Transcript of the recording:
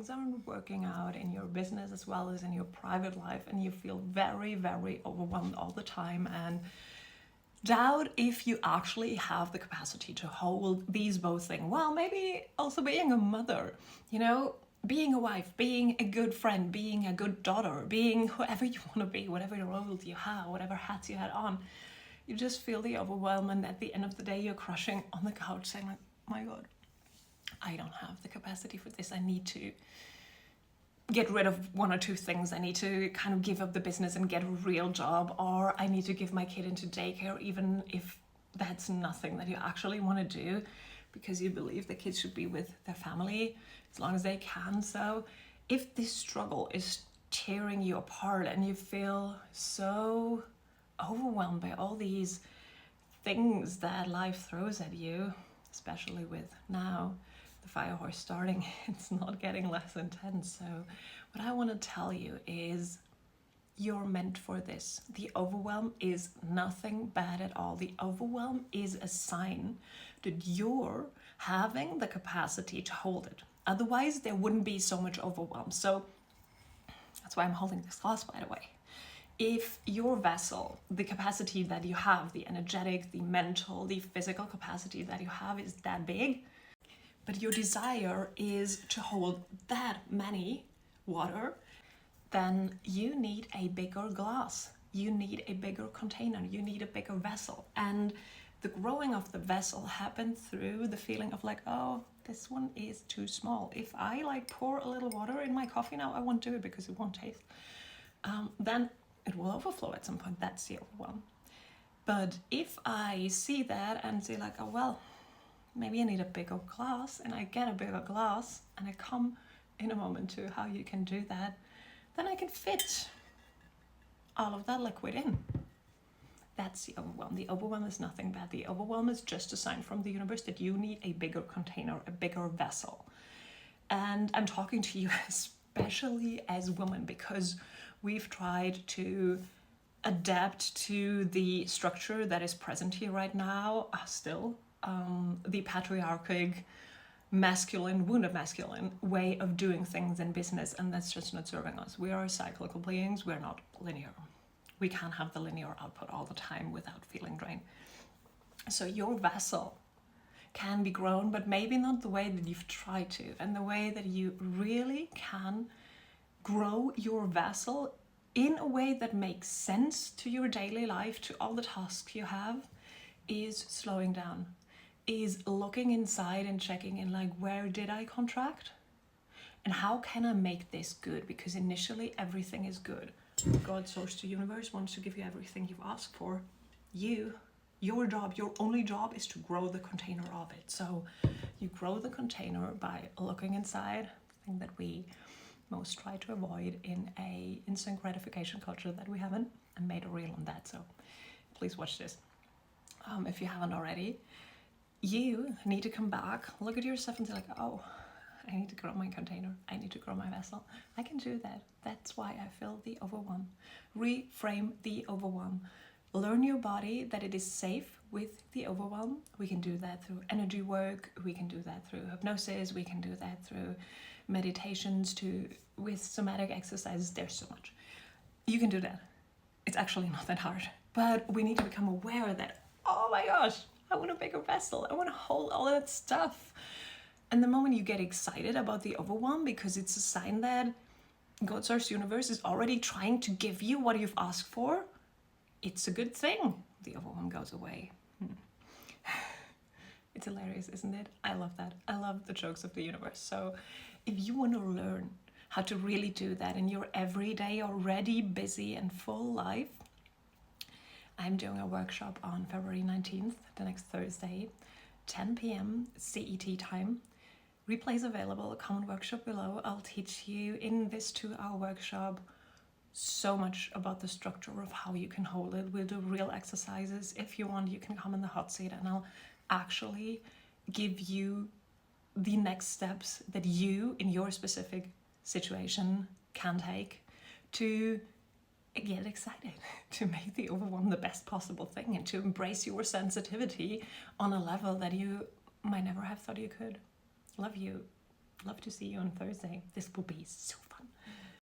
things aren't working out in your business as well as in your private life, and you feel very, very overwhelmed all the time and doubt if you actually have the capacity to hold these both things. Well, maybe also being a mother, you know, being a wife, being a good friend, being a good daughter, being whoever you want to be, whatever roles you have, whatever hats you had on. You just feel the overwhelm, and at the end of the day, you're crushing on the couch saying like, my God, I don't have the capacity for this. I need to get rid of one or two things. I need to kind of give up the business and get a real job, or I need to give my kid into daycare, even if that's nothing that you actually want to do, because you believe the kids should be with their family as long as they can. So if this struggle is tearing you apart and you feel so overwhelmed by all these things that life throws at you, especially with now the fire horse starting, it's not getting less intense. So what I want to tell you is you're meant for this. The overwhelm is nothing bad at all. The overwhelm is a sign that you're having the capacity to hold it. Otherwise, there wouldn't be so much overwhelm. So that's why I'm holding this glass, by the way. If your vessel, the capacity that you have, the energetic, the mental, the physical capacity that you have is that big, but your desire is to hold that many water, then you need a bigger glass. You need a bigger container. You need a bigger vessel. And the growing of the vessel happens through the feeling of like, oh, this one is too small. If I like pour a little water in my coffee now, I won't do it because it won't taste. Then it will overflow at some point. That's the overwhelm. But if I see that and say like, oh, well, maybe I need a bigger glass, and I get a bigger glass, and I come in a moment to how you can do that, then I can fit all of that liquid in. That's the overwhelm. The overwhelm is nothing bad. The overwhelm is just a sign from the universe that you need a bigger container, a bigger vessel. And I'm talking to you especially as women, because we've tried to adapt to the structure that is present here right now, still. The patriarchal, masculine, wounded masculine way of doing things in business, and that's just not serving us. We are cyclical beings, we're not linear. We can't have the linear output all the time without feeling drained. So your vessel can be grown, but maybe not the way that you've tried to. And the way that you really can grow your vessel in a way that makes sense to your daily life, to all the tasks you have, is slowing down. Is looking inside and checking in, like, where did I contract? And how can I make this good? Because initially everything is good. God, source to universe, wants to give you everything you've asked for. Your job, your only job is to grow the container of it. So you grow the container by looking inside, the thing that we most try to avoid in a instant gratification culture that we haven't, and made a reel on that. So please watch this if you haven't already. You need to come back, look at yourself and say like, oh, I need to grow my container. I need to grow my vessel. I can do that. That's why I feel the overwhelm. Reframe the overwhelm. Learn your body that it is safe with the overwhelm. We can do that through energy work. We can do that through hypnosis. We can do that through meditations, with somatic exercises. There's so much. You can do that. It's actually not that hard. But we need to become aware that, oh my gosh, I want a bigger vessel. I want to hold all that stuff. And the moment you get excited about the overwhelm, because it's a sign that God, Source, Universe is already trying to give you what you've asked for, it's a good thing. The overwhelm goes away. It's hilarious, isn't it? I love that. I love the jokes of the universe. So if you want to learn how to really do that in your everyday, already busy and full life, I'm doing a workshop on February 19th, the next Thursday, 10 p.m. CET time. Replays available, comment workshop below. I'll teach you in this 2-hour workshop so much about the structure of how you can hold it. We'll do real exercises. If you want, you can come in the hot seat and I'll actually give you the next steps that you, in your specific situation, can take to get excited, to make the overwhelm the best possible thing, and to embrace your sensitivity on a level that you might never have thought you could. Love you. love to see you on Thursday. This will be so